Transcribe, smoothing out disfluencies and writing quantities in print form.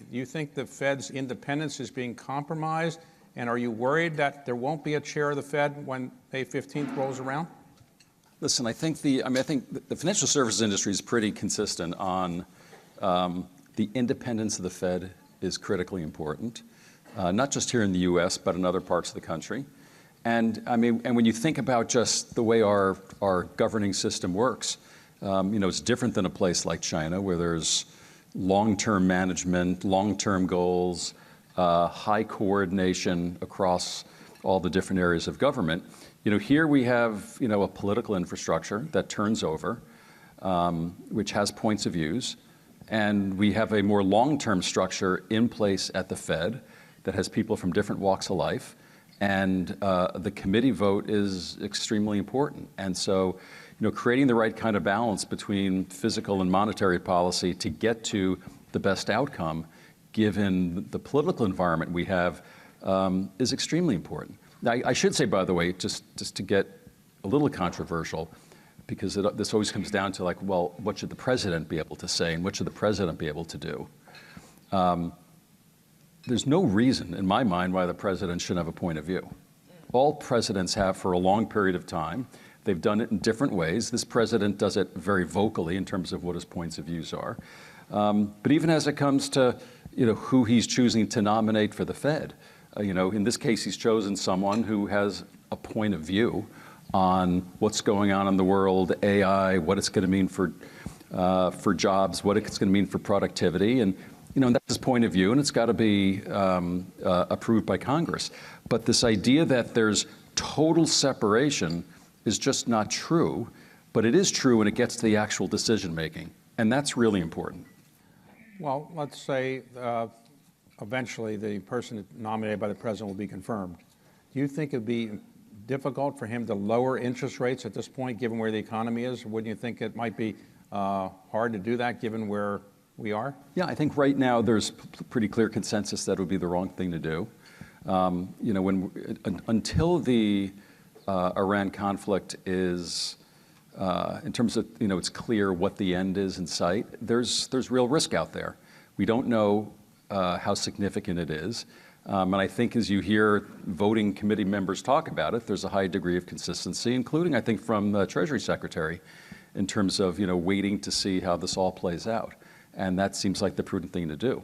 Do you think the Fed's independence is being compromised? And are you worried that there won't be a chair of the Fed when May 15th rolls around? Listen, I think the financial services industry is pretty consistent on the independence of the Fed is critically important, not just here in the U.S., but in other parts of the country. And when you think about just the way our governing system works, it's different than a place like China where there's long-term management, long-term goals, high coordination across all the different areas of government. Here we have, a political infrastructure that turns over, which has points of views, and we have a more long-term structure in place at the Fed that has people from different walks of life, and the committee vote is extremely important. And so, creating the right kind of balance between fiscal and monetary policy to get to the best outcome, given the political environment we have, is extremely important. Now, I should say, by the way, just to get a little controversial, because this always comes down to well, what should the president be able to say and what should the president be able to do? There's no reason, in my mind, why the president shouldn't have a point of view. All presidents have for a long period of time. They've done it in different ways. This president does it very vocally in terms of what his points of views are. But even as it comes to, who he's choosing to nominate for the Fed, in this case, he's chosen someone who has a point of view on what's going on in the world, AI, what it's going to mean for jobs, what it's going to mean for productivity, and that's his point of view, and it's got to be approved by Congress. But this idea that there's total separation is just not true, but it is true when it gets to the actual decision making, and that's really important. Well, let's say eventually the person nominated by the president will be confirmed. Do you think it'd be difficult for him to lower interest rates at this point, given where the economy is? Wouldn't you think it might be hard to do that, given where we are? Yeah, I think right now there's pretty clear consensus that it would be the wrong thing to do. Until the Iran conflict is, in terms of, it's clear what the end is in sight, there's real risk out there. We don't know how significant it is. And I think as you hear voting committee members talk about it, there's a high degree of consistency, including, I think, from the Treasury Secretary, in terms of, waiting to see how this all plays out. And that seems like the prudent thing to do.